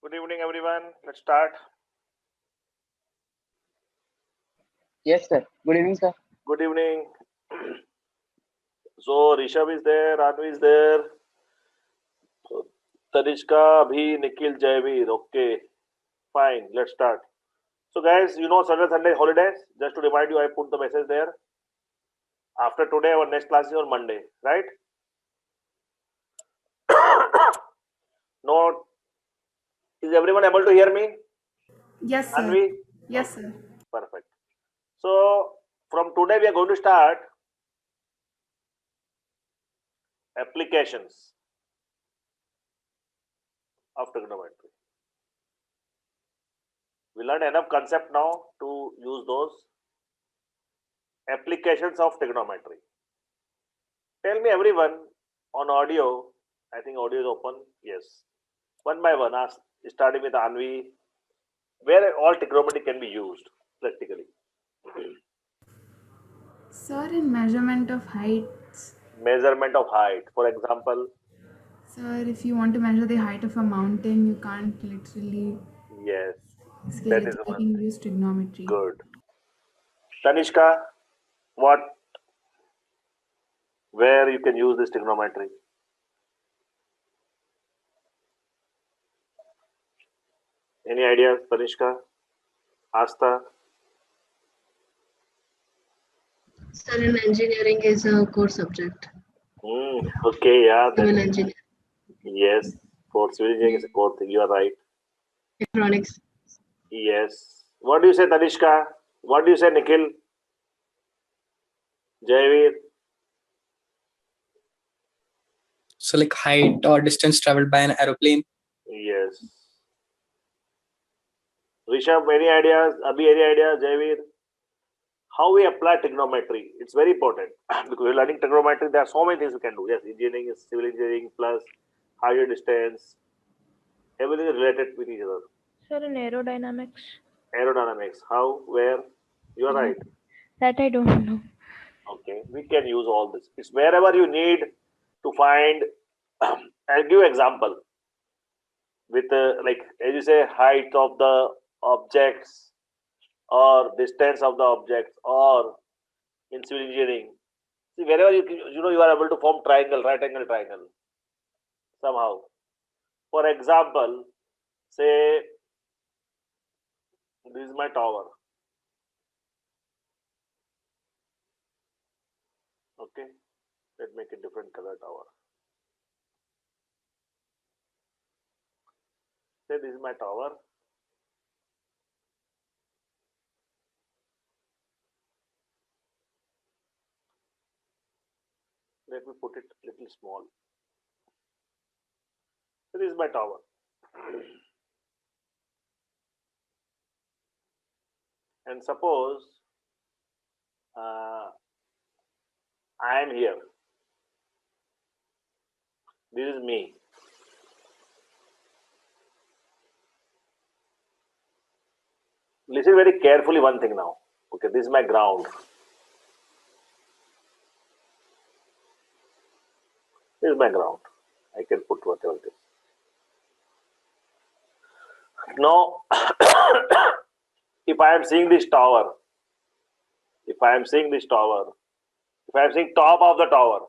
Good evening, everyone. Let's start. Yes, sir. Good evening, sir. Good evening. So, Rishabh is there, Anvi is there, Tanishka, Abhi, Nikhil, Jayveer. Okay, fine. Let's start. So, guys, you know Sunday holidays. Just to remind you, I put the message there. After today, our next class is on Monday, right? No, is everyone able to hear me? Yes, sir. Anvi? Yes, Okay, sir. perfect. So, from today, we are going to start applications of trigonometry. We learned enough concept now to use those applications of trigonometry. Tell me everyone on audio. I think audio is open. Yes. One by one, ask, starting with Anvi, where all trigonometry can be used practically. Sir, in measurement of heights, Measurement of height, for example. sir, if you want to measure the height of a mountain, you can't literally Yes, scale that it. is You one can thing. use trigonometry. Good. Tanishka, what? Where you can use this trigonometry? Any ideas, Tanishka? Asta? Sir, in engineering is a core subject. Okay, yeah, Civil then engineering, yes. For civil engineering is a core thing. You are right. electronics. Yes. What do you say, Tanishka? What do you say, Nikhil? Jayveer? So like height or distance traveled by an aeroplane. Yes. Rishabh, any ideas? Abhi, any ideas? Jayveer? How we apply trigonometry? It's very important because we're learning trigonometry. There are so many things we can do. Yes, engineering is civil engineering plus higher distance. Everything is related with each other. Sir, in aerodynamics. Aerodynamics. How? Where? You are right. That I don't know. Okay. We can use all this. It's wherever you need to find. I'll give you example with like as you say height of the objects or distance of the objects or in civil engineering. See wherever you are able to form triangle, right angle triangle somehow. For example, say this is my tower. Okay, let's make a different color tower. Say this is my tower. Let me put it little small. So this is my tower. And suppose I am here. This is me. Listen very carefully one thing now. Okay, this is my ground. This is my ground. I can put whatever it is. Now, if I am seeing this tower, if I am seeing this tower, if I am seeing top of the tower,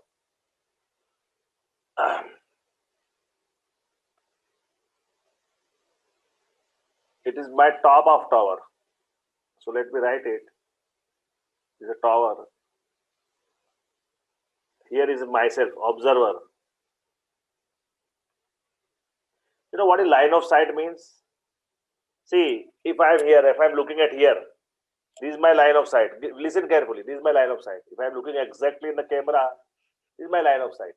it is my top of tower. So let me write it. This is a tower. Here is myself, observer. You know what a line of sight means? See, if I am here, if I am looking at here, this is my line of sight. Listen carefully. This is my line of sight. If I am looking exactly in the camera, this is my line of sight.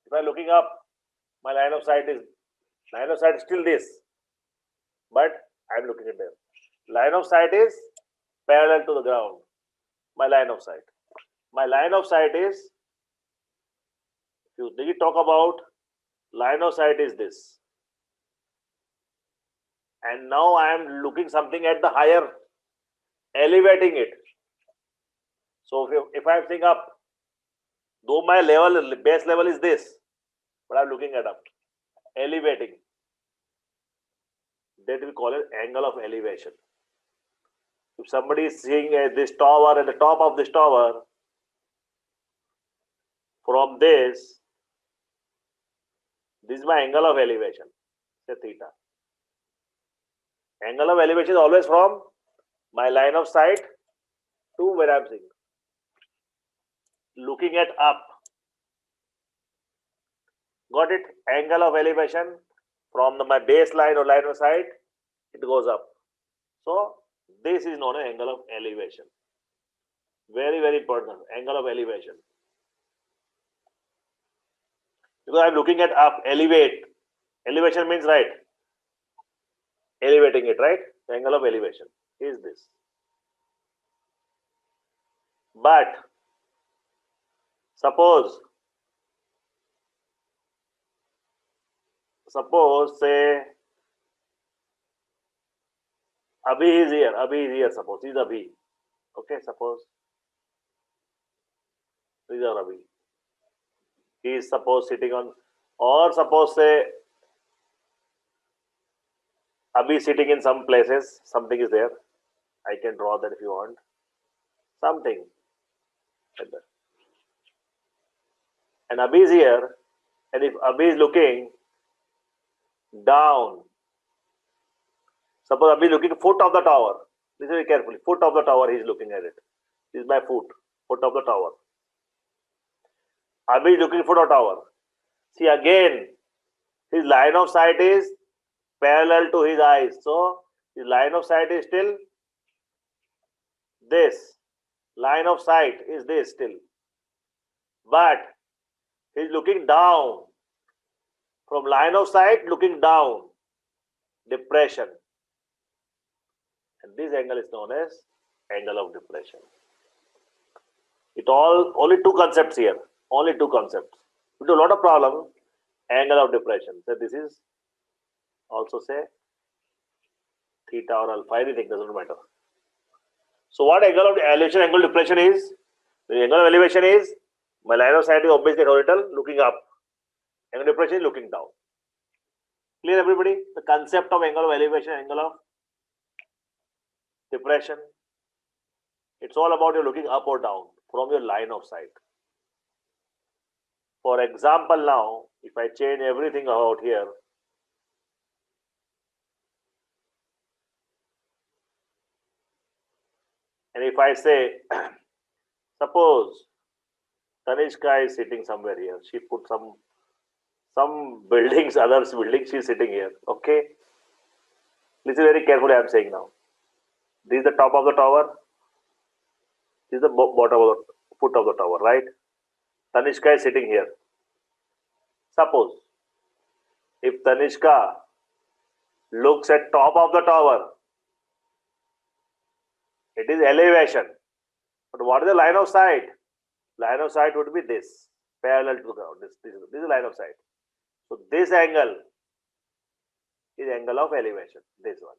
If I am looking up, my line of sight is still this, but I am looking at there. Line of sight is parallel to the ground. My line of sight. My line of sight is, if you really talk about line of sight is this. And now I am looking something at the higher, elevating it. So if I am seeing up, though my level, base level is this, but I am looking at up, elevating. that we call it angle of elevation. If somebody is seeing this tower at the top of this tower, from this is my angle of elevation, say theta. Angle of elevation is always from my line of sight to where I am seeing. Looking at up. Got it? Angle of elevation from my baseline or line of sight, it goes up. So this is known as angle of elevation. Very, very important. Angle of elevation. Because I am looking at up, elevate. Elevation means right. Elevating it, right? The angle of elevation is this. But suppose say Abhi is here, suppose he's Abhi. Okay, suppose these are Abhi. He is suppose sitting on, or suppose say Abhi sitting in some places, something is there. I can draw that if you want. Something like that. And Abhi is here, and if Abhi is looking down, suppose Abhi is looking foot of the tower. Listen very carefully. Foot of the tower, he is looking at it. This is my foot of the tower. Abhi is looking foot of tower. See again, his line of sight is parallel to his eyes. So his line of sight is still this. Line of sight is this still. But he is looking down. From line of sight, looking down. Depression. And this angle is known as angle of depression. Only two concepts here. Only two concepts. We do a lot of problem. Angle of depression. So this is also say theta or alpha, anything, doesn't matter. So what angle of elevation, angle of depression is? The angle of elevation is, my line of sight is obviously horizontal, looking up. Angle of depression is looking down. Clear everybody? The concept of angle of elevation, angle of depression. It's all about you looking up or down from your line of sight. For example now, if I change everything out here, and if I say, suppose Tanishka is sitting somewhere here, she put some buildings, others buildings, she is sitting here, okay? Listen very carefully, I am saying now. This is the top of the tower, this is the bottom of the foot of the tower, right? Tanishka is sitting here. Suppose, if Tanishka looks at top of the tower, it is elevation. But what is the line of sight? Line of sight would be this, parallel to the ground. This is line of sight. So this angle is angle of elevation. This one.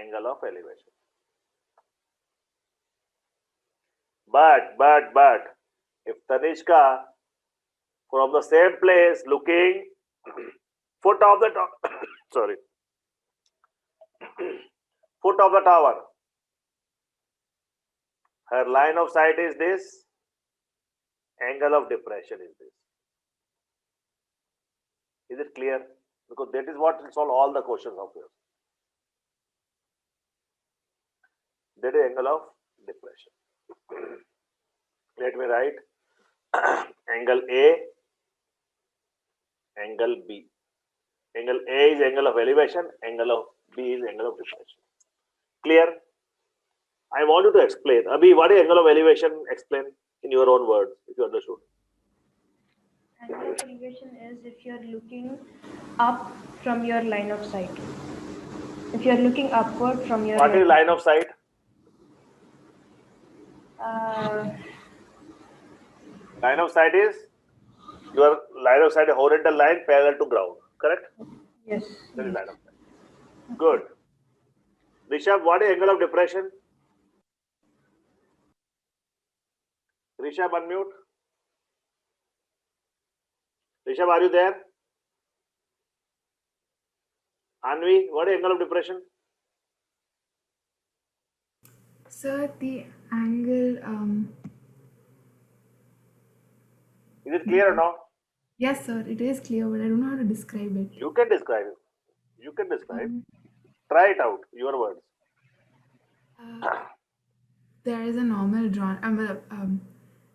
Angle of elevation. But if Tanishka from the same place looking foot of the sorry, foot of the tower, her line of sight is this, angle of depression is this. Is it clear? Because that is what will solve all the questions of yours. That is angle of depression. Let me write angle A, angle B. Angle A is angle of elevation, angle of B is angle of depression. Clear? I want you to explain. Abhi, what is angle of elevation? Explain in your own words, if you understood. Angle of elevation is if you're looking up from your line of sight. If you're looking upward from your What is line of sight? Line of sight is your line of sight is horizontal line parallel to ground. Correct? Yes. That is line of sight. Good. Rishabh, what is angle of depression? Rishabh, unmute. Rishabh, are you there? Anvi, what is angle of depression? Sir, the angle, Is it clear or no? yes, sir, it is clear, but I don't know how to describe it. You can describe it. You can describe. Um, Try it out. Your words. there is a normal drawn,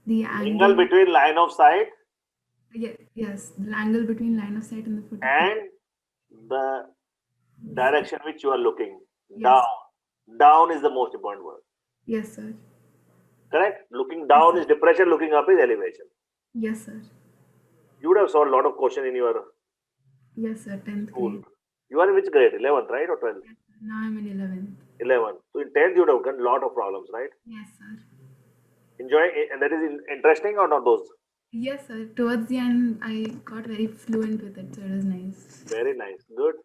the Angle angle, between line of sight yes, the angle between line of sight and the foot. and the direction which you are looking. Yes. Down. Down is the most important word. Yes, sir. Correct? Looking down Yes, is depression, looking up is elevation. Yes, sir. You would have solved a lot of questions in your Yes, sir. 10th school. grade. You are in which grade? 11th, right? Or 12th? Now I'm in 11th. 11th. So in 10th, you would have got a lot of problems, right? Yes, sir. Enjoy, and that is interesting or not those? Yes, sir. Towards the end, I got very fluent with it, so it was nice. Very nice. Good.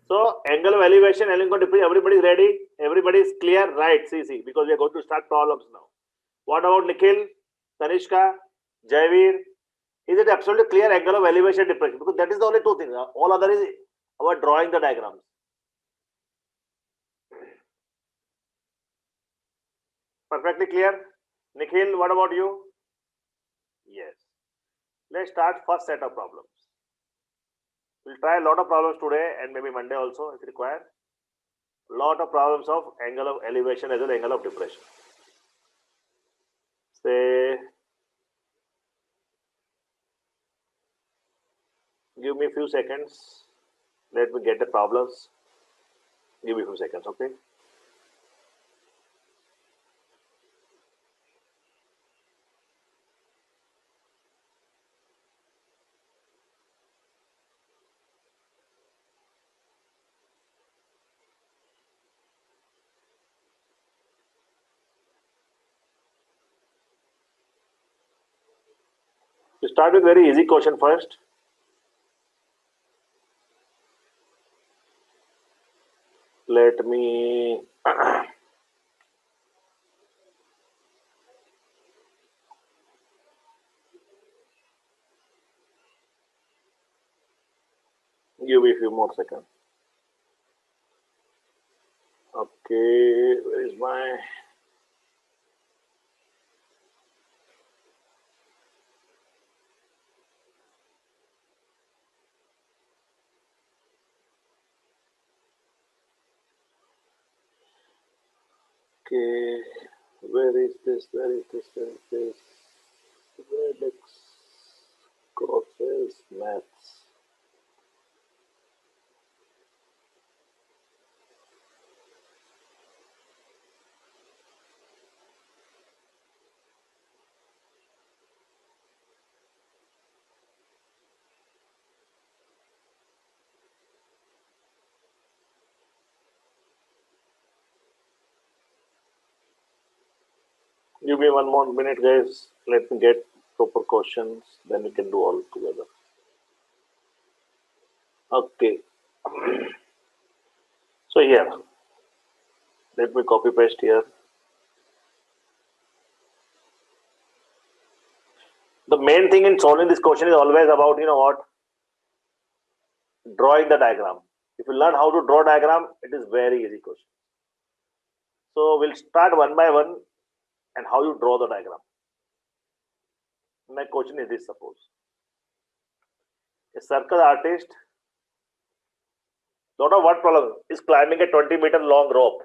So, angle of elevation, angle of depression, everybody is ready? Everybody is clear? Right, see, because we are going to start problems now. What about Nikhil, Tanishka, Jaivir? Is it absolutely clear angle of elevation depression? Because that is the only two things. All other is about drawing the diagrams. Perfectly clear? Nikhil, what about you? Yes. Let's start first set of problems. We'll try a lot of problems today and maybe Monday also if required. Lot of problems of angle of elevation as well as angle of depression. Say, give me a few seconds. Let me get the problems. Give me a few seconds, okay? To start with very easy question first. Let me give me a few more seconds. Okay, where is my okay, where is this? Vedic Maths. Give me one more minute, guys. Let me get proper questions, then we can do all together. Okay. So here, let me copy paste here. The main thing in solving this question is always about, you know what, drawing the diagram. If you learn how to draw diagram, it is very easy question. So we'll start one by one and how you draw the diagram. My question is this, suppose. A circus artist, lot of what problem is climbing a 20-meter long rope,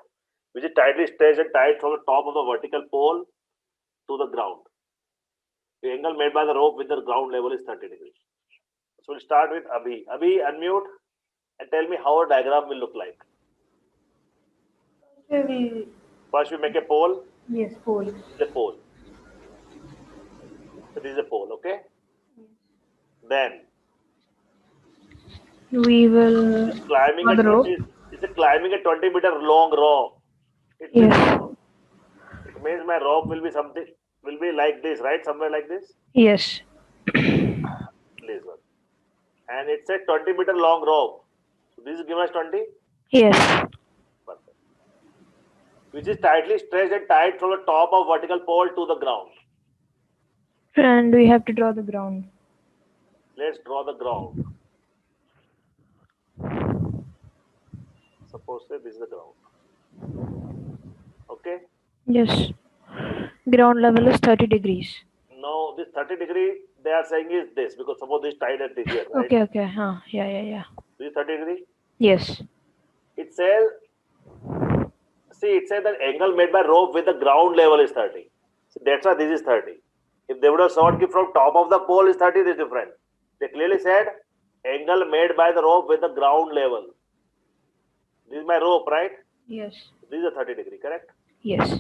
which is tightly stretched and tied from the top of the vertical pole to the ground. The angle made by the rope with the ground level is 30 degrees. So we'll start with Abhi. Abhi, unmute and tell me how a diagram will look like. First we make a pole. Yes, pole. This is a pole. So this is a pole, okay? Then We will climbing draw a the rope. 20, it's a climbing a 20-meter long rope. It means my rope will be something, will be like this, right? Somewhere like this. Yes. This one. And it's a 20-meter long rope. So this is given as 20. Yes. Perfect. Which is tightly stretched and tied from the top of vertical pole to the ground. And we have to draw the ground. Let's draw the ground. Suppose say this is the ground. Okay. Yes. Ground level is 30 degrees. Now this 30-degree they are saying is this because suppose this tide at here, right? Okay, okay. Yeah. This is 30-degree. Yes. It says, see, it says that angle made by rope with the ground level is 30. So that's why this is 30. If they would have thought that from top of the pole is 30, this is different. They clearly said angle made by the rope with the ground level. This is my rope, right? Yes. This is a 30-degree, correct? Yes.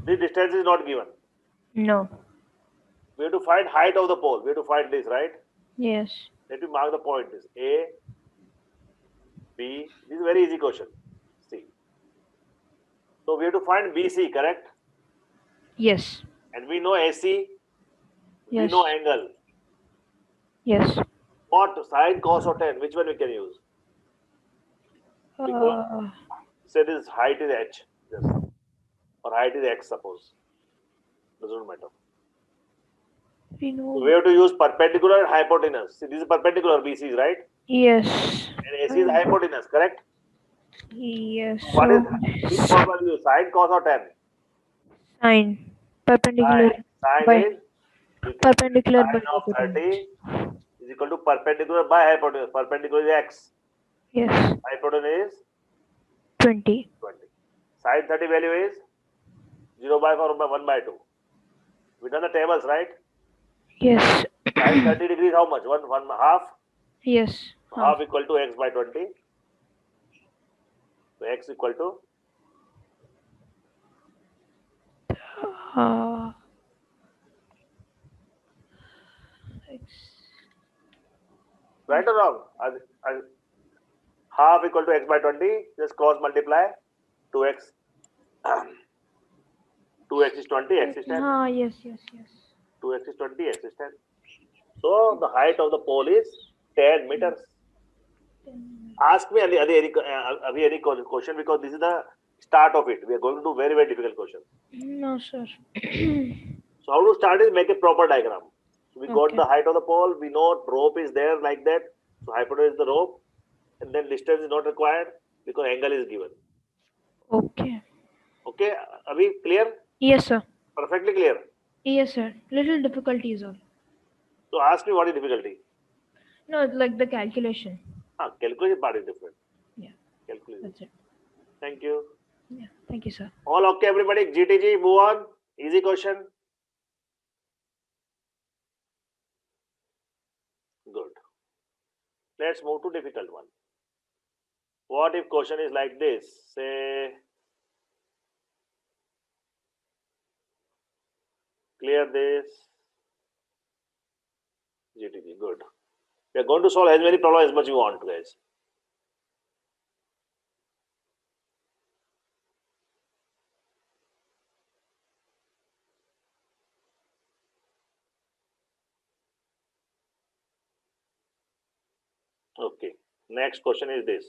This distance is not given. No. We have to find height of the pole. We have to find this, right? Yes. Let me mark the point. This A, B. This is a very easy question. C. So we have to find BC, correct? Yes. And we know AC. We Yes. know angle. Yes. What? Sine, cos, or tan? Which one we can use? Because say this height is h, just or height is x, suppose. Doesn't matter. We So know. we have to use perpendicular and hypotenuse. See, this is perpendicular BC, right? Yes. And AC is hypotenuse, correct? Yes. What is So which formula we use? Sine, cos, or tan? sine perpendicular Sine by is you can perpendicular by sine of hypotenuse. 30 is equal to perpendicular by hypotenuse. Perpendicular is x. Yes. Hypotenuse is 20. 20. Sine 30 value is 0 by 4 by 1 by 2. We done the tables, right? Yes. Sine 30 degrees how much? One half? Yes. So half equal to x by 20. So x equal to right or wrong? Half equal to x by 20. Just cross multiply 2x. 2x is 20, x is 10. Yes. 2x is 20, x is 10. So the height of the pole is 10 meters. Ask me any question because this is the start of it. We are going to do very, very difficult questions. No, sir. So how to start is make a proper diagram. So we got Okay. the height of the pole. We know rope is there like that. So hypotenuse is the rope. And then distance is not required because angle is given. Okay. Okay, Abhi, clear? Yes, sir. Perfectly clear. Yes, sir. Little difficulties all. So ask me what is difficulty. No, like the calculation. Calculation part is different. Yeah. Calculation. That's it. Thank you. Yeah. Thank you, sir. All okay, everybody. GTG, move on. Easy question. Good. Let's move to difficult one. What if question is like this? Say, clear this. GTG, good. We are going to solve as many problems as much you want, guys. Okay. Next question is this.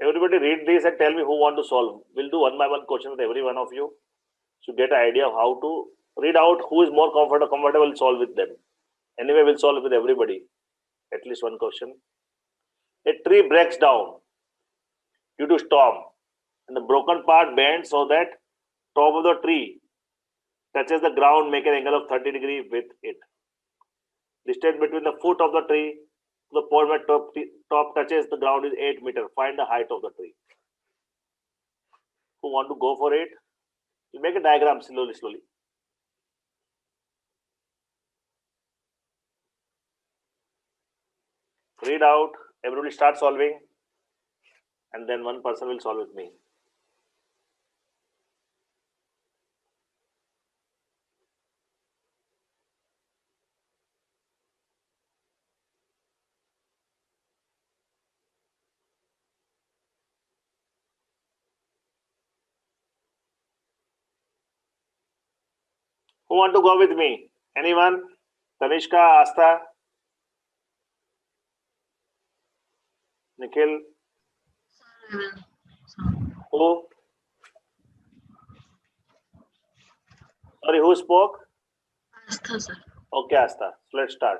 Everybody read this and tell me who want to solve. We'll do one by one question with every one of you to get an idea of how to read out who is more comfortable to solve with them. Anyway, we'll solve with everybody. At least one question. A tree breaks down due to storm and the broken part bends so that top of the tree touches the ground, make an angle of 30 degrees with it. Distance between the foot of the tree to the point where top touches the ground is 8 meters. Find the height of the tree. Who want to go for it? You make a diagram slowly. Read out. Everybody start solving. And then one person will solve with me. Who want to go with me? Anyone? Tanishka, Asta, Nikhil, who? Sorry, who spoke? Astha, sir. Okay, Asta. So let's start.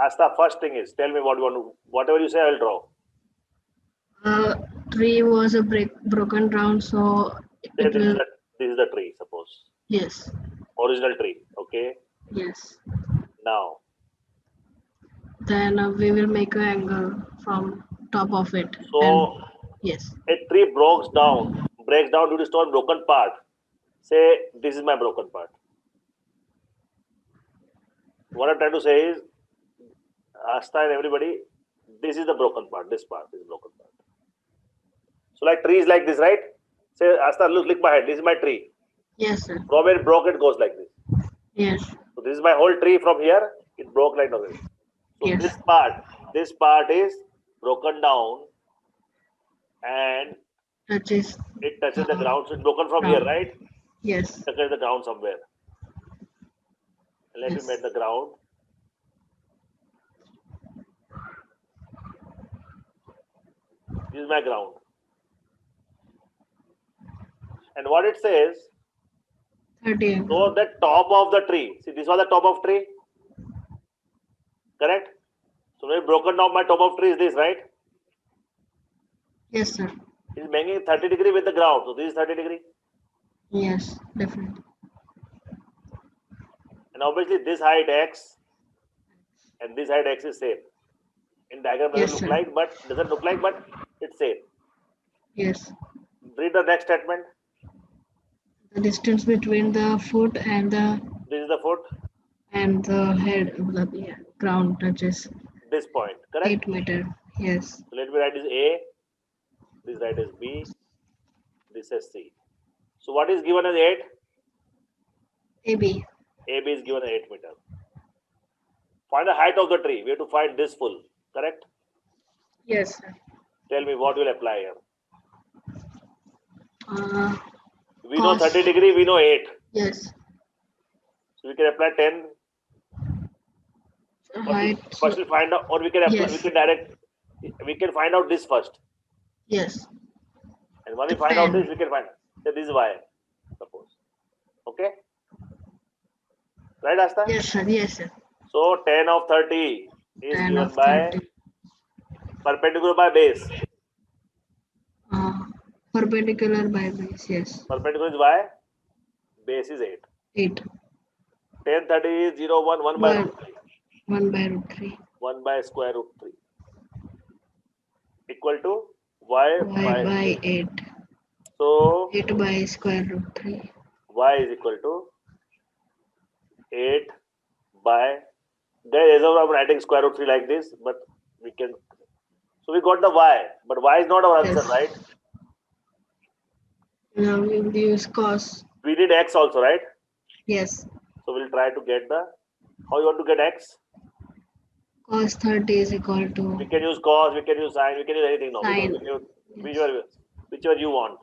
Asta, first thing is, tell me what you want to, whatever you say, I will draw. Tree was a broken down, so it will. This is the tree, suppose. Yes. Original tree, okay? Yes. Now, Then we will make an angle from top of it. so And yes. a tree breaks down due to stone broken part. Say, this is my broken part. What I'm trying to say is, Asta and everybody, this is the broken part, this is broken part. So like tree is like this, right? Say, Asta, look my head, this is my tree. Yes, sir. From where it broke, it goes like this. Yes. So this is my whole tree from here, it broke like this. So Yes. this part is broken down and Touches. it touches the ground. So it's broken from here, right? Yes. It touches the ground somewhere. And let me make the ground. This is my ground. And what it says, 30. so the top of the tree, see this was the top of tree, correct? So when broken down, my top of tree is this, right? Yes, sir. It's making 30 degree with the ground. So this is 30 degree. Yes, definitely. And obviously this height x and this height x is same. In diagram doesn't look like, but it's same. Yes. Read the next statement. The distance between the foot and the This is the foot. and the head of the ground touches This point, correct? 8 meter. Yes. So let me write is A. This right is B. This is C. So what is given as 8? AB. AB is given as 8 meter. Find the height of the tree. We have to find this full, correct? Yes, sir. Tell me what will apply here. We know Cos. 30 degree, we know 8. Yes. So we can apply 10. Height. First we'll find out, or we can apply, Yes. we can find out this first. Yes. And once we find out this, we can find that this is y, suppose. Okay? Right, Asta? Yes, sir. Yes, sir. So 10 of 30 is 10 given of by 30. perpendicular by base. Perpendicular by base. Yes. Perpendicular is y, base is 8. 8. 10, 30 is 0, 1, 1 by root 3. 1 by root 3. 1 by square root 3. Equal to y by 8. So 8 by square root 3. y is equal to 8 by, there is I'm writing square root 3 like this, but we can, so we got the y, but y is not our answer, Yes. right? Now we will use cos. We need x also, right? Yes. So we'll try to get the, how you want to get x? Cos 30 is equal to. We can use cos, we can use sine, we can use anything now. Sine. We can use whichever you want.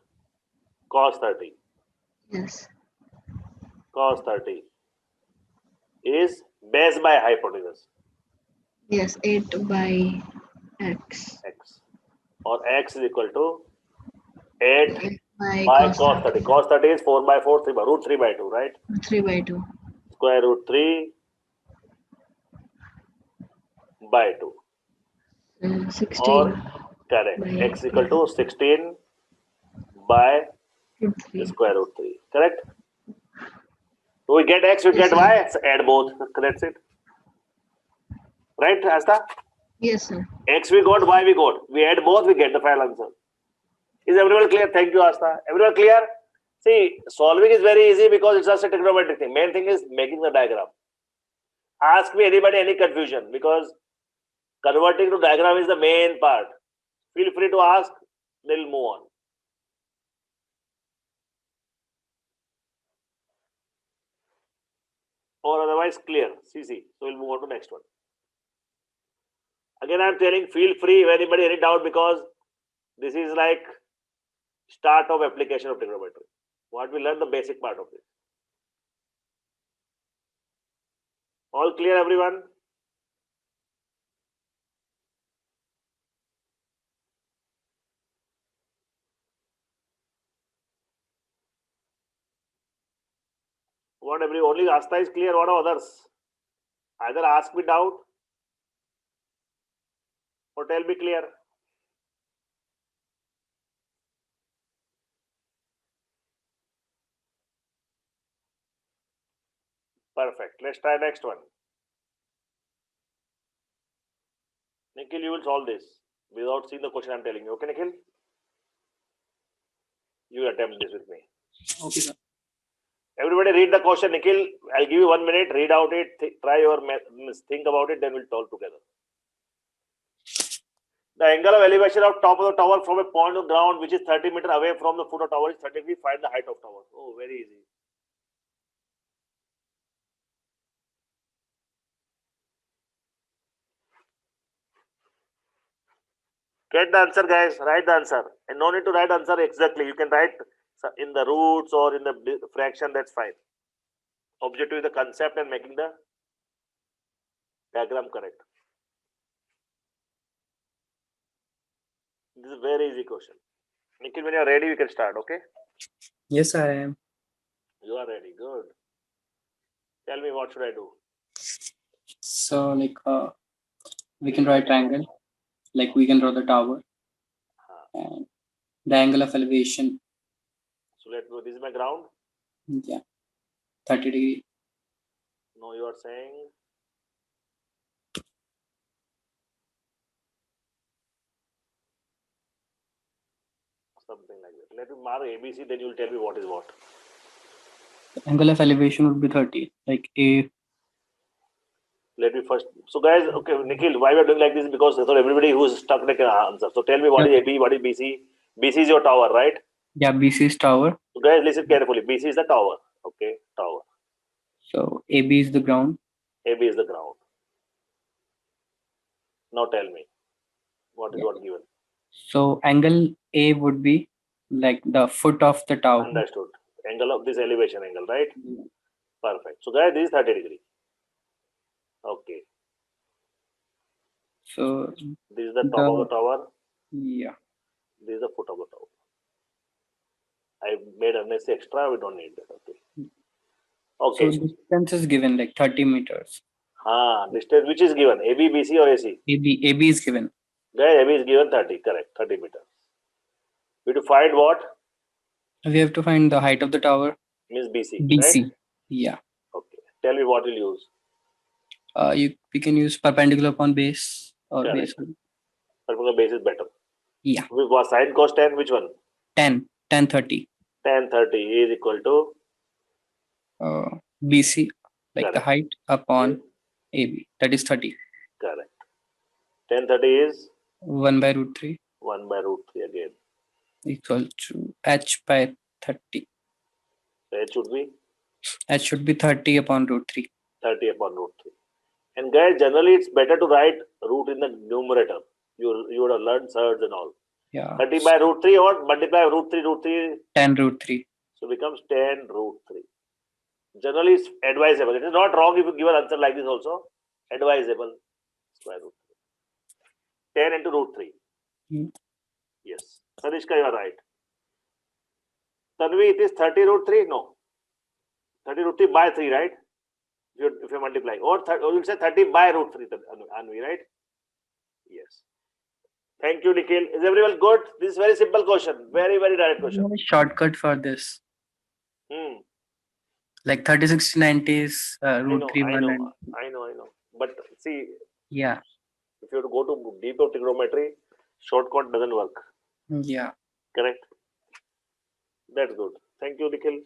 Cos 30. Yes. Cos 30 is base by hypotenuse. Yes. 8 by x. X. Or x is equal to 8 by by cos 30. Cos 30 is 4 by 4, 3 by root 3 by 2, right? 3 by 2. Square root 3 by 2. 16 Or correct. by X equal to 16 by root 3. square root 3. Correct? So we get x, we Yes, get sir. y, so add both. That's it. Right, Asta? Yes, sir. X we got, y we got. We add both, we get the final answer. Is everyone clear? Thank you, Asta. Everyone clear? See, solving is very easy because it's just a trigonometric thing. Main thing is making the diagram. Ask me anybody any confusion because converting to diagram is the main part. Feel free to ask, they'll move on. Or otherwise clear, CC. So we'll move on to next one. Again, I'm telling, feel free if anybody any doubt because this is like start of application of trigonometry. What we learn the basic part of this. All clear, everyone? What only Asta is clear, what are others? Either ask me doubt or tell me clear. Perfect. Let's try next one. Nikhil, you will solve this without seeing the question I'm telling you. Okay, Nikhil? You will attempt this with me. Okay, sir. Everybody read the question, Nikhil. I'll give you 1 minute. Read out it. Try your think about it. Then we'll talk together. The angle of elevation of top of the tower from a point of ground which is 30 meters away from the foot of tower is 30 degrees. Find the height of tower. Oh, very easy. Get the answer, guys. Write the answer. And no need to write answer exactly. You can write in the roots or in the fraction. That's fine. Objective is the concept and making the diagram correct. This is a very easy question. Nikhil, when you are ready, we can start. Okay? Yes, I am. You are ready. Good. Tell me, what should I do? So like we can draw a triangle. Like we can draw the tower and the angle of elevation. So let me. This is my ground. Yeah, 30 degree. No, you are saying something like that. Let me mark ABC. Then you will tell me what is what. The angle of elevation would be 30. Like A. Let me first. So guys, okay, Nikhil, why we are doing like this? Because so everybody who is stuck can answer. So tell me what is AB, what is BC? BC is your tower, right? Yeah, BC is tower. So guys, listen carefully. BC is the tower. Okay, tower. So AB is the ground. AB is the ground. Now tell me, what is Yeah. what given? So angle A would be like the foot of the tower. Understood. Angle of this elevation angle, right? Perfect. So guys, this is 30 degree. Okay. So This is the top of the tower. yeah. This is the foot of the tower. I made unnecessary extra. We don't need that. Okay. Okay. So distance is given like 30 meters. Distance which is given? AB, BC or AC? AB is given. Guys, AB is given 30. Correct. 30 meters. We have to find what? We have to find the height of the tower. Means BC, BC. right? Yeah. Okay. Tell me what you'll use. We can use perpendicular upon base or Correct. base. Perpendicular base is better. Yeah. With what sine cos tan? Which one? 10, 30. Tan 30 is equal to BC, like the correct. height upon AB. That is 30. Correct. Tan 30 is 1 by root 3 1 by root 3 again. equal to H by 30. So H should be H should be 30 upon root 3. 30 upon root 3. And guys, generally it's better to write root in the numerator. You would have learned surds and all. Yeah. 30 by root 3 or multiply root 3. 10 root 3. So becomes 10 root 3. Generally it's advisable. It is not wrong if you give an answer like this also. Advisable. Square root 3. 10 into root 3. Yes. Sarishka, you are right. Tanvi, it is 30 root 3? No. 30 root 3 by 3, right? If you multiply. Or you say 30 by root 3, Anvi, right? Yes. Thank you, Nikhil. Is everyone good? This is very simple question. Very, very direct question. Shortcut for this. Like 30, 60, 90 is root 3, 1. I know. But see, yeah. If you have to go to deep of trigonometry, shortcut doesn't work. Yeah. Correct? That's good. Thank you, Nikhil.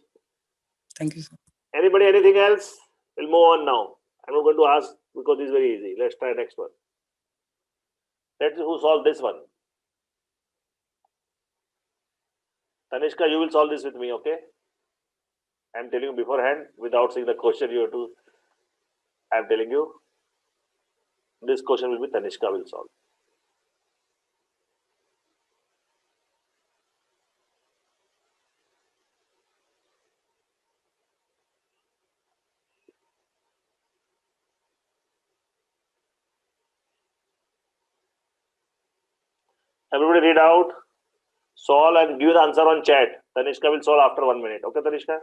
Thank you, sir. Anybody, anything else? We'll move on now. I'm not going to ask because this is very easy. Let's try next one. Let's see who solved this one. Tanishka, you will solve this with me, okay? I'm telling you beforehand, without seeing the question, you have to. I'm telling you, this question will be Tanishka will solve. Everybody read out, solve and give the answer on chat. Tanishka will solve after 1 minute. Okay, Tanishka?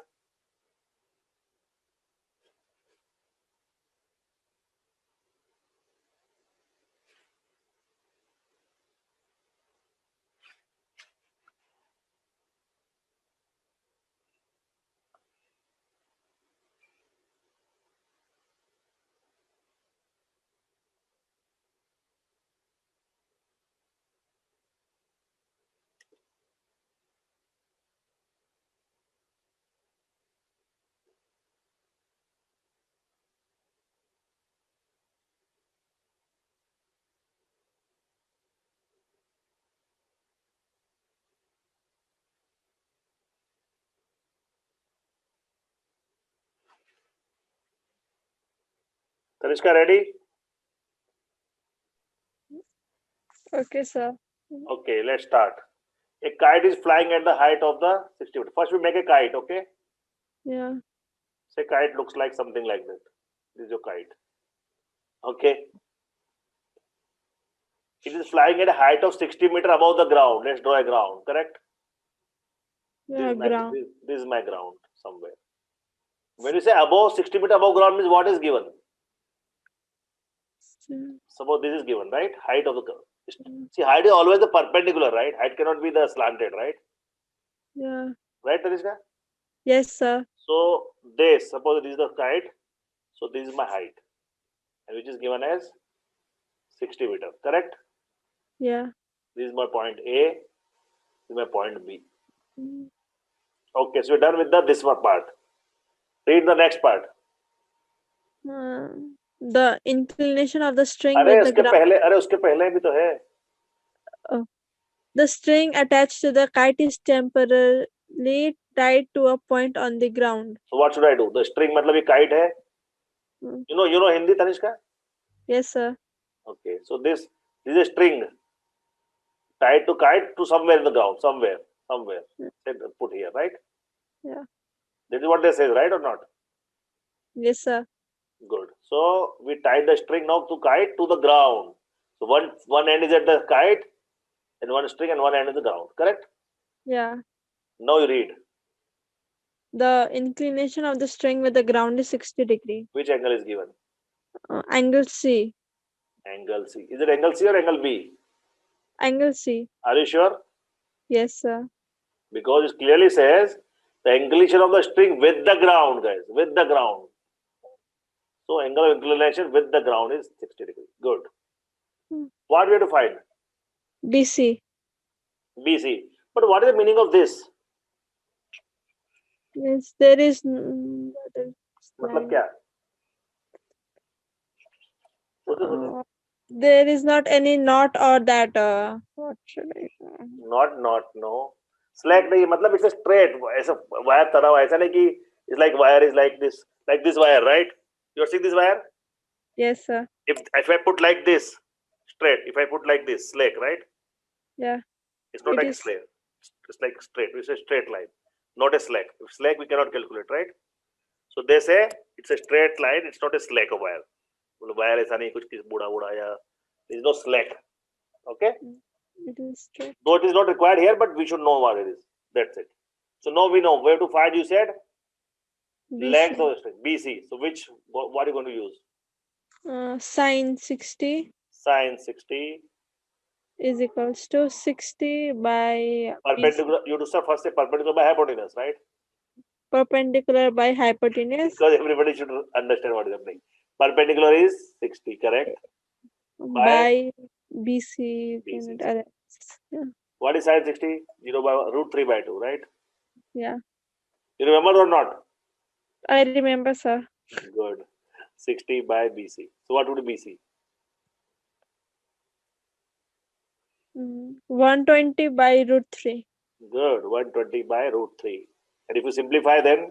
Tanishka, ready? Okay, sir. Okay, let's start. A kite is flying at the height of the 60 meter. First, we make a kite, okay? Yeah. Say kite looks like something like that. This is your kite. Okay. It is flying at a height of 60 meter above the ground. Let's draw a ground, correct? Yeah, ground. This is my ground somewhere. When you say above 60 meter above ground means what is given? Suppose this is given, right? Height of the curve. See, height is always the perpendicular, right? Height cannot be the slanted, right? Yeah. Right, Tanishka? Yes, sir. So this, suppose this is the kite. So this is my height, and which is given as 60 meter, correct? Yeah. This is my point A. This is my point B. Okay, so we're done with this one part. Read the next part. The inclination of the string अरे with the उसके ground. पहले अरे उसके पहले भी तो है. The string attached to the kite is temporarily tied to a point on the ground. So what should I do? The string मतलब ये kite है. You know Hindi, Tanishka? Yes, sir. Okay, so this is a string tied to kite to somewhere in the ground, somewhere. Put here, right? Yeah. This is what they say, right or not? Yes, sir. Good. So we tied the string now to kite to the ground. So one end is at the kite, and one string, and one end is the ground. Correct? Yeah. Now you read. The inclination of the string with the ground is 60 degrees. Which angle is given? Angle C. Angle C. Is it angle C or angle B? Angle C. Are you sure? Yes, sir. Because it clearly says the inclination of the string with the ground, guys. With the ground. So angle of inclination with the ground is 60 degrees. Good. What do we have to find? BC. BC. But what is the meaning of this? Yes, there is. मतलब क्या? There is not any knot or that. What should I? Not no. Slack नहीं मतलब it's a straight ऐसा wire तरह हुआ ऐसा नहीं कि it's like wire is like this wire, right? You are seeing this wire? Yes, sir. If I put like this straight, if I put like this slack, right? Yeah. It's not It like is. slack. It's like straight. It's a straight line, not a slack. If slack we cannot calculate, right? So they say it's a straight line. It's not a slack of wire. Wire ऐसा नहीं कुछ बूढ़ा बूढ़ा या there is no slack. Okay. It is straight. No, it is not required here, but we should know what it is. That's it. So now we know where to find. You said length of the string BC. So what are you going to use? Sine 60 Sine 60 is equals to 60 by perpendicular. You have to first say perpendicular by hypotenuse, right? perpendicular by hypotenuse Because everybody should understand what is happening. Perpendicular is 60, correct? by BC. BC. Yeah. What is sine 60? 0 by root 3 by 2, right? Yeah. You remember or not? I remember, sir. Good. 60 by BC. So what would be BC? 120 by root 3. Good. 120 by root 3. And if you simplify, then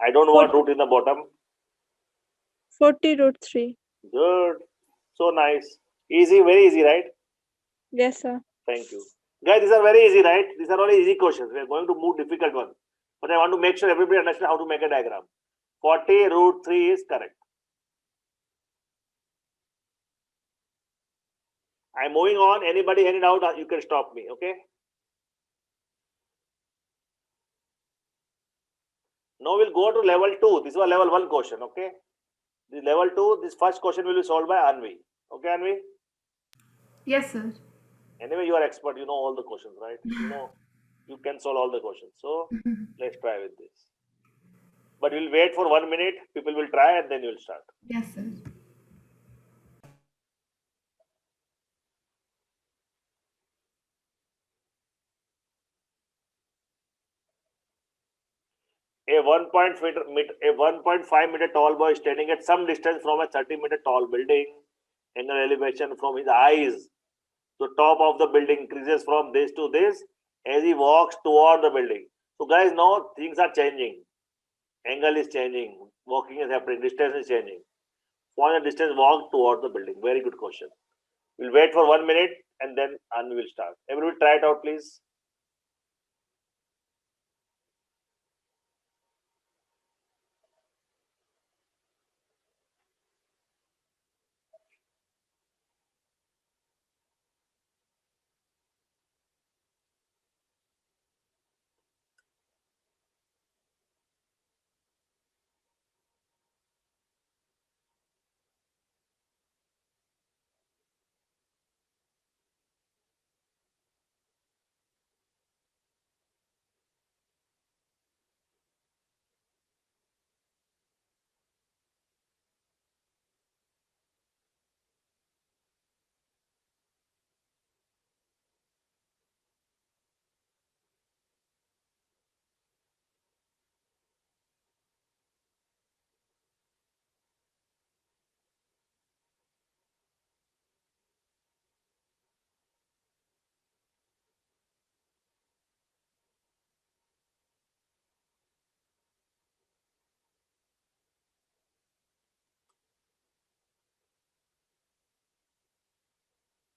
I don't want root in the bottom. 40 root 3. Good. So nice. Easy, very easy, right? Yes, sir. Thank you. Guys, these are very easy, right? These are only easy questions. We are going to move difficult ones. But I want to make sure everybody understands how to make a diagram. 40 root 3 is correct. I'm moving on. Anybody any doubt? You can stop me. Okay. Now we'll go to level 2. This was level 1 question. Okay. This level 2. This first question will be solved by Anvi. Okay, Anvi. Yes, sir. Anyway, you are expert. You know all the questions, right? You know you can solve all the questions. So let's try with this. But we'll wait for 1 minute. People will try and then you'll start. Yes, sir. A 1.5 meter tall boy standing at some distance from a 30-meter tall building. Angle elevation from his eyes to top of the building increases from this to this as he walks toward the building. So guys, now things are changing. Angle is changing. Walking is happening. Distance is changing. For the distance, walk toward the building. Very good question. We'll wait for 1 minute and then we will start. Everybody try it out, please.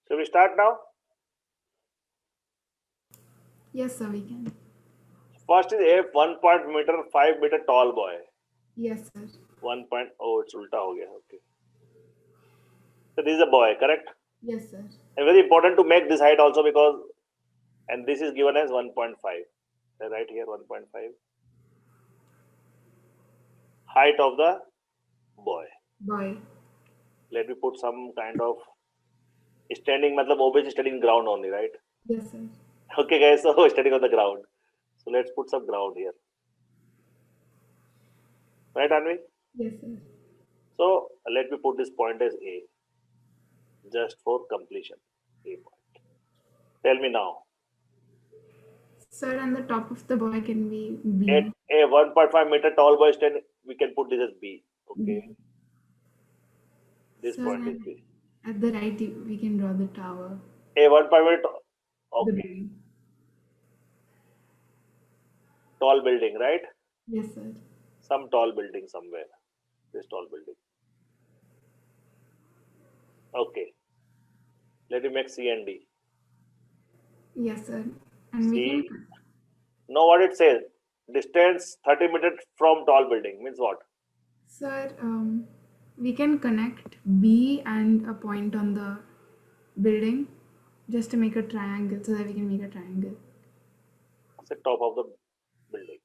Shall we start now? Yes, sir, we can. First is a 1.5 meter tall boy. Yes, sir. 1. Oh, it's ulta ho gaya. Okay. So this is a boy, correct? Yes, sir. And very important to make this height also because, and this is given as 1.5. Right here, 1.5. Height of the boy. Boy. Let me put some kind of standing, matlab obviously standing ground only, right? Yes, sir. Okay, guys, so standing on the ground. So let's put some ground here. Right, Anvi? Yes, sir. So let me put this point as A, just for completion. A point. Tell me now. Sir, and the top of the boy can be At B. a 1.5 meter tall boy stand, we can put this as B. Okay. B. This Sir, point is and B. at the right, we can draw the tower. A 1.5 meter, The okay, building. tall building, right? Yes, sir. Some tall building somewhere. This tall building. Okay. Let me make C and D. Yes, sir. And we C. can, Know what it says? Distance 30 meters from tall building means what? sir, we can connect B and a point on the building just to make a triangle so that we can make a triangle. It's the top of the building.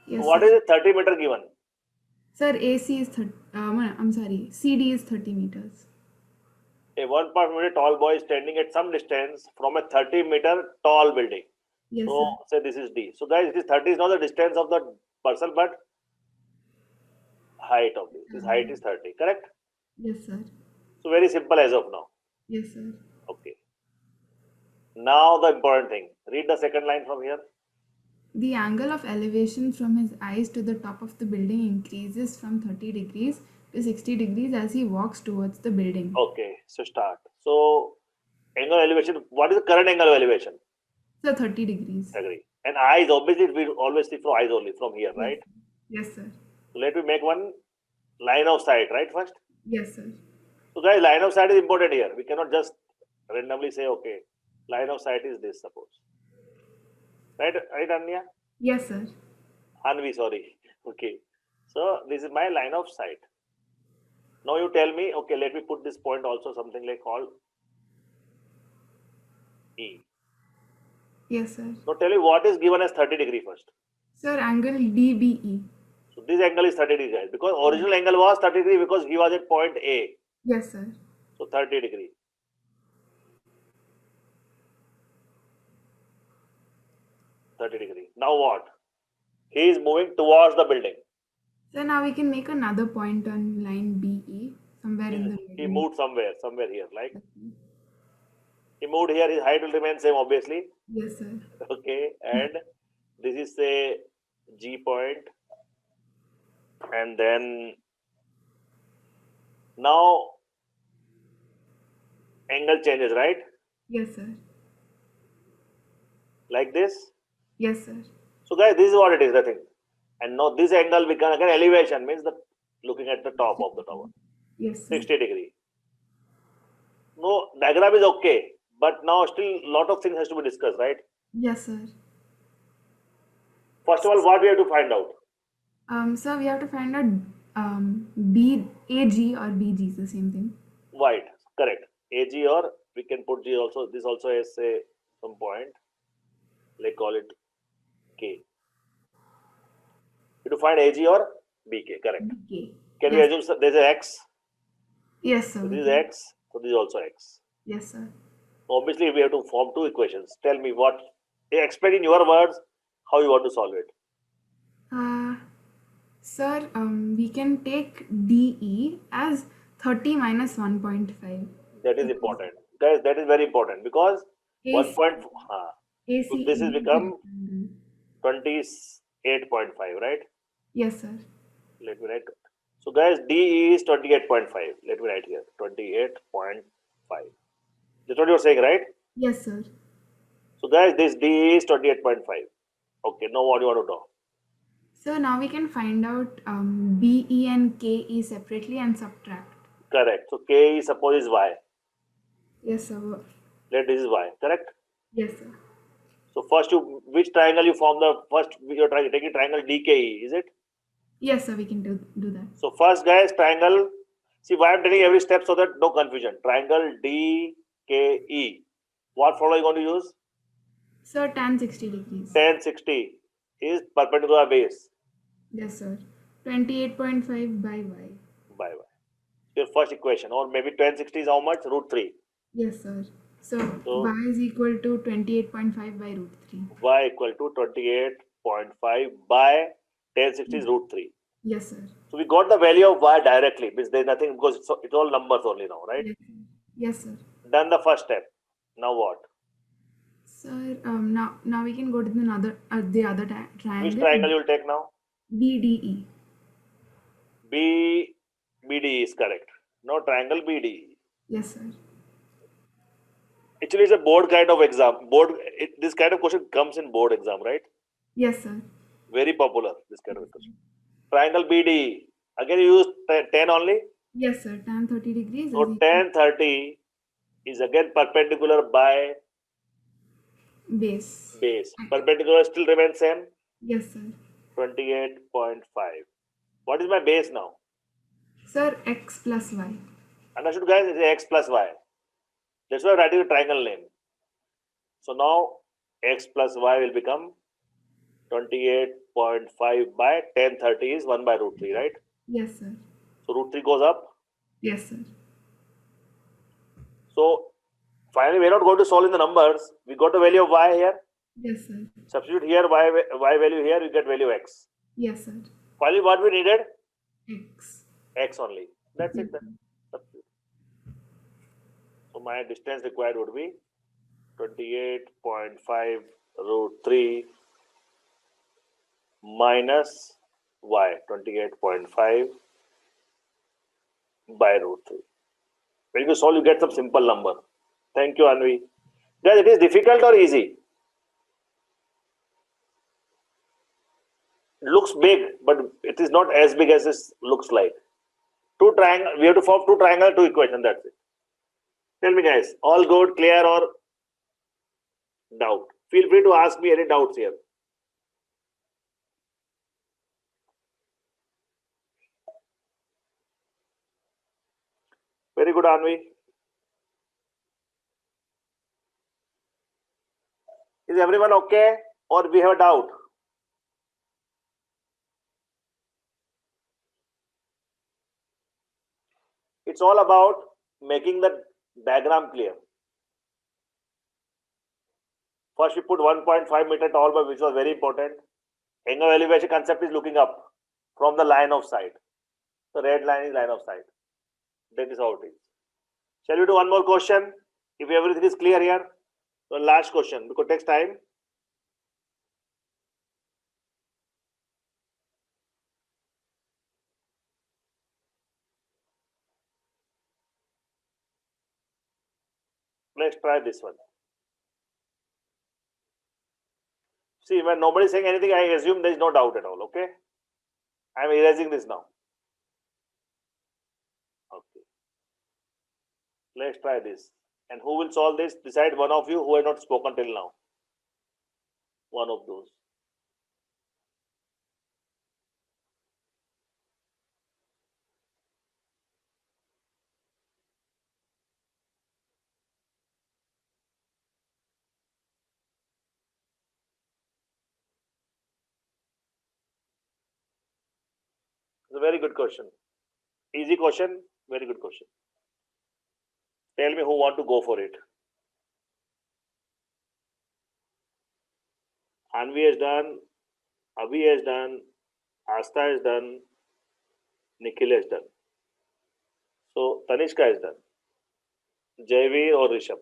Yes, What sir. is the 30 meter given? Sir, AC is 30, I'm sorry, CD is 30 meters. A 1.5 meter tall boy is standing at some distance from a 30-meter tall building. Yes, So say this is D. So guys, this 30 is not the distance of the person, but height of this. This height is 30, correct? Yes, sir. So very simple as of now. Yes, sir. Okay. Now the important thing. Read the second line from here. The angle of elevation from his eyes to the top of the building increases from 30 degrees to 60 degrees as he walks towards the building. Okay. So start. So angle elevation. What is the current angle of elevation? So 30 degrees. Agree. And eyes, obviously, we always see from eyes only from here, right? Yes, sir. So let me make one line of sight, right? First. Yes, sir. So guys, line of sight is important here. We cannot just randomly say, okay, line of sight is this, suppose. Right, Anya? Yes, sir. Anvi, sorry. Okay. So this is my line of sight. Now you tell me, okay, let me put this point also something like called E. Yes, sir. Now tell me what is given as 30 degree first. Sir, angle DBE. So this angle is 30 degree, guys, because original angle was 30 degree because he was at point A. Yes, sir. So 30 degree. Now what? He is moving towards the building. So now we can make another point on line BE somewhere in the He middle. moved somewhere here. Like he moved here, his height will remain same, obviously. Yes, sir. Okay, and this is say G point, and then now angle changes, right? Yes, sir. Like this. Yes, sir. So guys, this is what it is, the thing. And now this angle becomes again elevation, means the looking at the top of the tower. Yes, sir. 60 degree. No, diagram is okay, but now still lot of things has to be discussed, right? Yes, sir. First of all, what we have to find out? So we have to find out AG or BG is the same thing. White, correct. AG, or we can put G also. This also has say some point. Let's call it K. You to find AG or BK, correct. BK. Can we Yes. assume there's an X? Yes, sir. So we this is can. X, so this is also X. Yes, sir. Obviously, we have to form two equations. Tell me what, explain in your words how you want to solve it. Sir, we can take DE as 30 minus 1.5. That is important. Guys, that is very important because AC, 1. ACE So this is is become rectangle. 28.5, right? Yes, sir. Let me write. So guys, DE is 28.5. Let me write here 28.5. That's what you're saying, right? Yes, sir. So guys, this DE is 28.5. Okay, now what do you want to know? So now we can find out BE and KE separately and subtract. Correct. So K is suppose is Y. Yes, sir. Let this is Y. Correct. Yes, sir. So first, which triangle you form the first? You're taking triangle DKE, is it? Yes, sir. We can do that. So first, guys, triangle. See why I'm telling every step so that no confusion. Triangle DKE. What formula you going to use? Sir, tan 60 degrees. Tan 60 is perpendicular base Yes, sir. 28.5 by Y. by Y. Your first equation, or maybe tan 60 is how much? Root 3. Yes, sir. So So Y is equal to 28.5 by root 3. Y equal to 28.5 by tan 60 is root 3. Yes, sir. So we got the value of Y directly, means there's nothing because it's all numbers only now, right? Yes, sir. Yes, sir. Done the first step. Now what? Sir, now we can go to the other triangle. Which triangle you will take now? BDE. BD is correct. Now triangle BD. Yes, sir. Actually, it's a board kind of exam. This kind of question comes in board exam, right? Yes, sir. Very popular, this kind of question. Triangle BD. Again, you use 10 only. Yes, sir. Tan 30 degrees. So is equal tan 30 is again perpendicular by base. base. Perpendicular still remains same. Yes, sir. 28.5. What is my base now? Sir, x plus y. Understood, guys? It's x plus y. That's why I'm writing the triangle name. So now x plus y will become 28.5 by tan 30 is 1 by root 3, right? Yes, sir. So root 3 goes up. Yes, sir. So finally, we're not going to solve in the numbers. We got the value of y here. Yes, sir. Substitute here y value here, you get value x. Yes, sir. Finally, what we needed? X. X only. That's it then. Substitute. So my distance required would be 28.5 root 3 minus y, 28.5 by root 3. When you solve, you get some simple number. Thank you, Anvi. Guys, it is difficult or easy? It looks big, but it is not as big as this looks like. Two triangle, we have to form two triangle, two equation, that's it. Tell me, guys, all good, clear, or doubt? Feel free to ask me any doubts here. Very good, Anvi. Is everyone okay, or we have a doubt? It's all about making the diagram clear. First, we put 1.5 meter tall bar, which was very important. Angle elevation concept is looking up from the line of sight. The red line is line of sight. That is how it is. Shall we do one more question? If everything is clear here, the last question, because it takes time. Let's try this one. See, when nobody is saying anything, I assume there is no doubt at all. Okay, I am erasing this now. Okay, let's try this. And who will solve this? Decide one of you who had not spoken till now. One of those. It's a very good question. Easy question, very good question. Tell me who want to go for it. Anvi has done, Abhi has done, Asta has done, Nikhil has done. So Tanishka has done. Jayveer or Rishabh.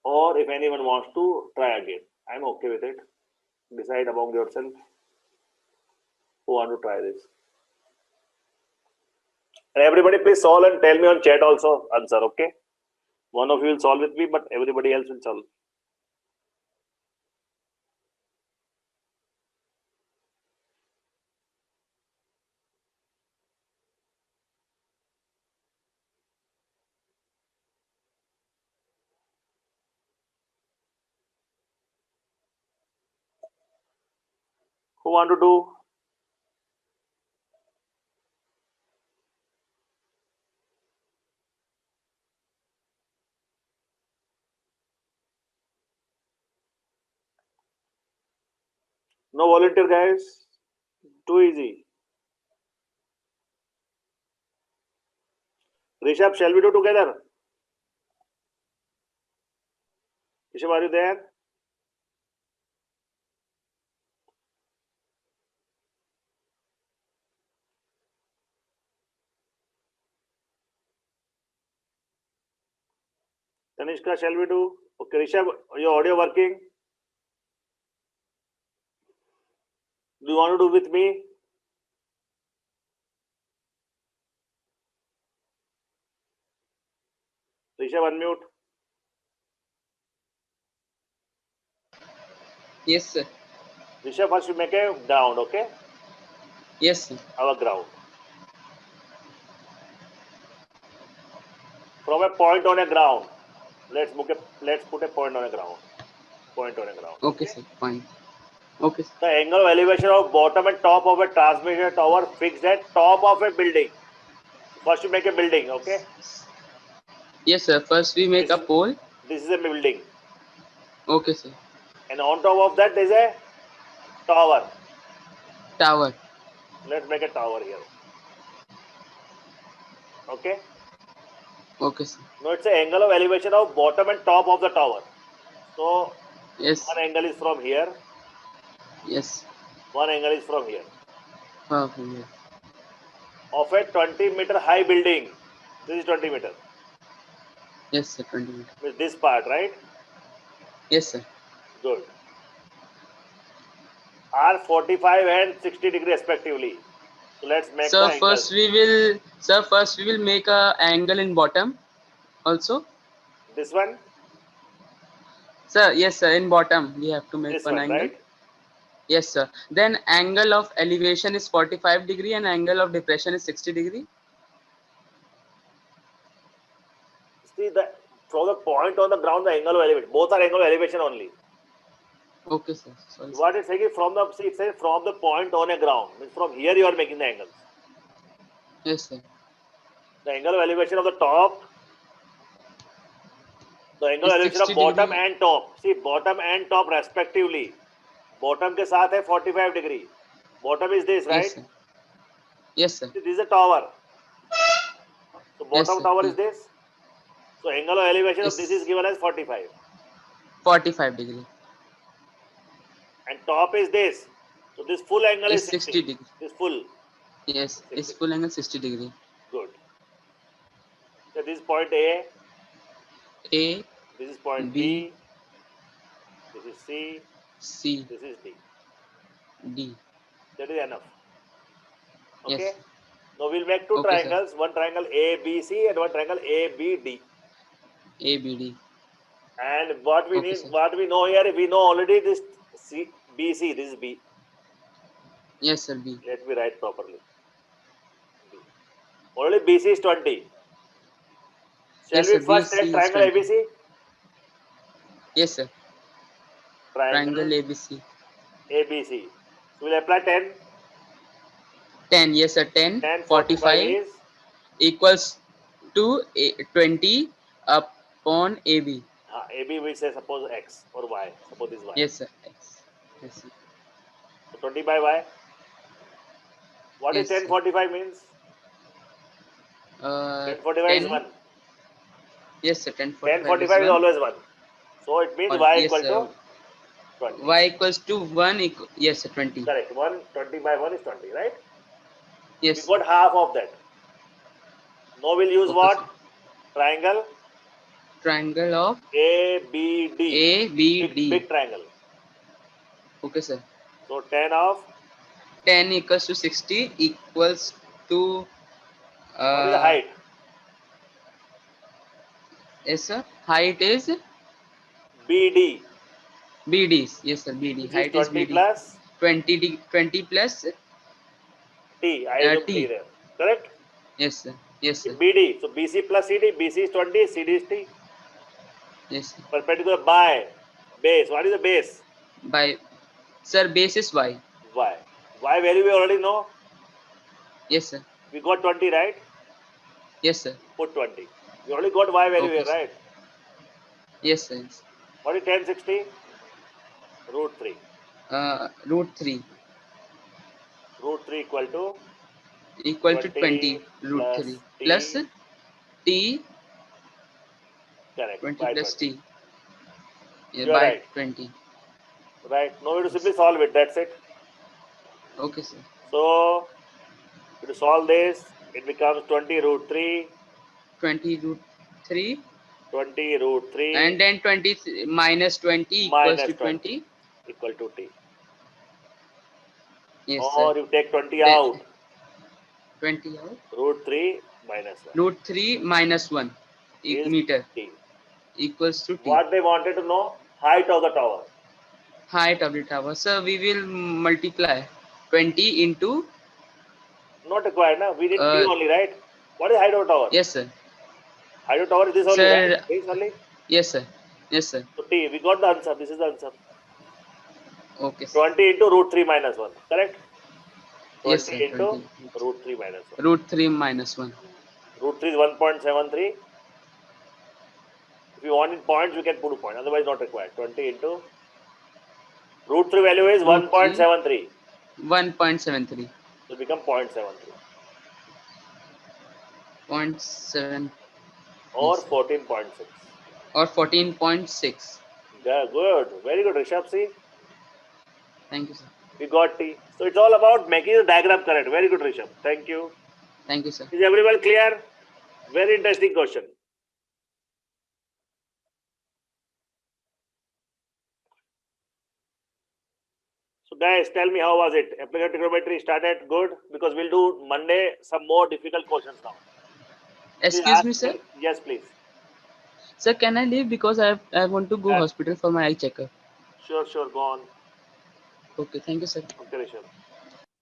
Or if anyone wants to try again, I'm okay with it. Decide among yourself who want to try this. And everybody please solve and tell me on chat also answer, okay? One of you will solve with me, but everybody else will solve. Who want to do? No volunteer, guys. Too easy. Rishabh, shall we do together? Rishabh, are you there? Tanishka, shall we do? Okay, Rishabh, your audio working? Do you want to do with me? Rishabh, unmute. Yes, sir. Rishabh, first you make a ground, okay? Yes, sir. Our ground. From a point on a ground, let's put a point on a ground. Point on a ground. Okay, sir. Fine. Okay, sir. The angle of elevation of bottom and top of a transmission tower fixed at top of a building. First you make a building, okay? Yes, sir. First we make a pole. This is a building. Okay, sir. And on top of that is a tower. Tower. Let's make a tower here. Okay? Okay, sir. Now it's an angle of elevation of bottom and top of the tower. So Yes. one angle is from here. Yes. One angle is from here. Okay, yes. Of a 20-meter high building. This is 20 meter. Yes, sir. 20 meters. With this part, right? Yes, sir. Good. Are 45 and 60 degree respectively. So let's make Sir, the first angles. we will make a angle in bottom also. This one? Sir, yes, sir. In bottom we have to make This one one, angle. right? Yes, sir. Then angle of elevation is 45 degree and angle of depression is 60 degree. See, from the point on the ground, the angle of elevation. Both are angle of elevation only. Okay, sir. Sorry, sir. What it's saying is it says from the point on a ground. Means from here you are making the angles. Yes, sir. The The angle of elevation of the top. The angle of Is elevation of 60 bottom degree. and top. See, bottom and top respectively. Bottom के साथ है 45 degree. Bottom is this, right? Yes, sir. Yes, sir. See, this is a tower. So Yes, bottom sir. tower is this. So angle of elevation of this is Is given as 45. 45 degree. And top is this. So this full angle Is is 60 60. degree. This full. Yes, 60. is full angle 60 degree. Good. So this is point A. A, This is point B, B. This is C. C, This is D. D. That is enough. Okay. Yes. Now we'll make two Okay, sir. triangles. One triangle ABC and one triangle ABD. A, B, D. And what we Okay, need, sir. what we know here, we know already this C, BC. This is B. Yes, sir. B. Let me write properly. B. Already BC is 20. Shall Yes, we sir. first BC take is triangle 20. ABC? Yes, sir. Triangle ABC. ABC. So we'll apply 10. 10. Yes, sir. 10. 10, 45 is equals to 20 upon AB. AB we say suppose X or Y. Suppose this Y. Yes, sir. X. Yes, sir. So 20 by Y. What is Yes, 10, sir. 45 means? 10, 45 is 10. 1. Yes, sir. 10, 10, 45 is 45 is 1. always 1. So it means Or, Y yes, equal sir. to 20. Y equals to 1 equal, yes, sir. 20. Correct. 20 by 1 is 20, right? Yes, We sir. got half of that. Now we'll use Okay, what? sir. Triangle Triangle of ABD. ABD. Big triangle. Okay, sir. So 10 of 10 equals to 60 equals to what is the height? yes, sir. Height is BD. BD. Yes, sir. BD. Which is Height is 20 BD. plus 20 plus T. I assume T T. there. Correct? Yes, sir. Yes, sir. BD. So BC plus CD. BC is 20. CD is T. Yes, sir. Perpendicular by base. What is the base? By sir, base is Y. Y. Y value we already know. Yes, sir. We got 20, right? Yes, sir. Put 20. We already got Y value Okay, here, sir. right? Yes, sir. Yes. What is 1060? Root 3. Root 3 Root 3 equal to equal to 20 root plus 3 T. plus T. Correct. 20 By plus 20. T. Yeah, You are by right. 20. Right. Now we have to simply solve it. That's it. Okay, sir. So to solve this, it becomes 20 root 3. 20 root 3 20 root 3 and then 20 minus 20 equals minus to 20 20. equal to T. Yes, Or sir. you take 20 Then out. 20 out. Root 3 minus 1 Root 3 minus 1 is meter T. equals to T. What they wanted to know? Height of the tower. Height of the tower. So we will multiply 20 into Not required, na? We need T only, right? What is height of the tower? yes, sir. Height of the tower is this only, Sir, right? This only. yes, sir. Yes, sir. So T, we got the answer. This is the answer. Okay, sir. 20 into root 3 minus 1. Correct? 20 Yes, sir. into 20. root 3 minus 1. Root 3 minus 1. Root 3 is 1.73. If you want in points, we can put a point. Otherwise, not required. 20 into root 3 value is Root 3. 1.73. 1.73. So it become 0.73 0.7 or yes, 14.6. or 14.6. Yeah, good. Very good, Rishabh. See, Thank you, sir. we got T. So it's all about making the diagram correct. Very good, Rishabh. Thank you. Thank you, sir. Is everyone clear? Very interesting question. So guys, tell me, how was it? Applied trigonometry started good, because we'll do Monday some more difficult questions now. Please Excuse ask me, sir. Yes, please. Sir, can I leave because I want to go hospital for my eye checkup? Sure, go on. Okay, thank you, sir. Okay, Rishabh.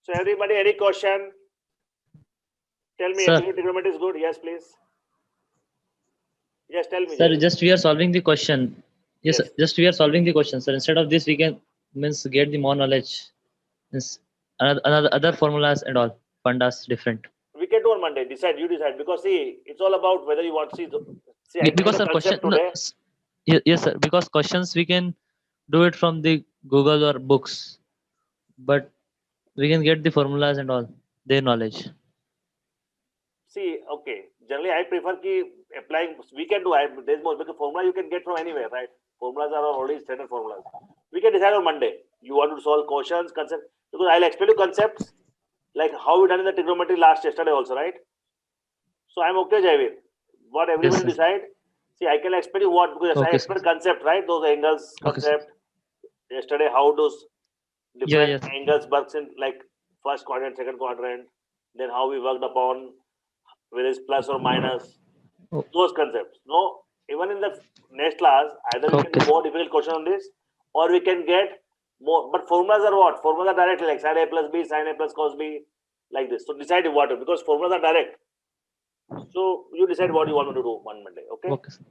So everybody, any question? Tell me, Sir. applied trigonometry is good? Yes, please. Yes, tell me. Sir, Jay. just we are solving the question. Yes, Yes. just we are solving the question, sir. Instead of this, we can means get the more knowledge. Means another other formulas and all. Pandas different. We can do on Monday. Decide, you decide, because see, it's all about whether you want to see. I Yeah, give because you the sir, question concept today. yes sir, because questions we can do it from the Google or books, but we can get the formulas and all their knowledge. See, okay. Generally, I prefer applying. We can do. There's more because formula you can get from anywhere, right? Formulas are already standard formulas. We can decide on Monday. You want to solve questions, concept, because I'll explain you concepts like how we done in the trigonometry yesterday also, right? So I'm okay, Jaivir. What everybody sir. decide? See, I can explain you what, because I Okay, sir. explained concept, right? Those angles Okay, sir. concept. Yesterday, how those Yeah, different yes. angles works in like first quadrant, second quadrant. Then how we worked upon whether it's plus or minus. Oh. Those concepts. No, even in the next class, either we can do Okay. more difficult question on this, or we can get more. But formulas are what? Formulas are directly like sin A plus B, sin A plus cos B, like this. So decide what, because formulas are direct. So you decide what you want to do on Monday. Okay. Okay, sir.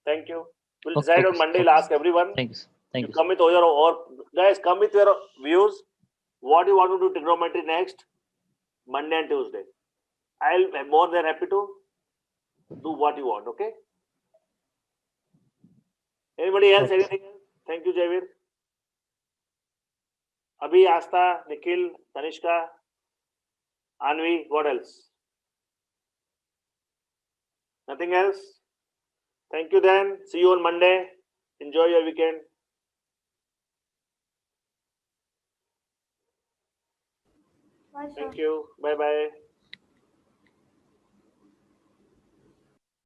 Thank you. We'll Okay, decide okay, on Monday. okay. We'll ask everyone. Thank you, sir. Thank You you. come with your or guys, come with your views. What you want to do trigonometry next Monday and Tuesday. I'll be more than happy to do what you want. Okay. Anybody else? Okay. Anything else? Thank you, Jaivir. Abhi, Asta, Nikhil, Tanishka, Anvi. What else? Nothing else? Thank you then. See you on Monday. Enjoy your weekend. Bye, sir. Thank you. Bye bye.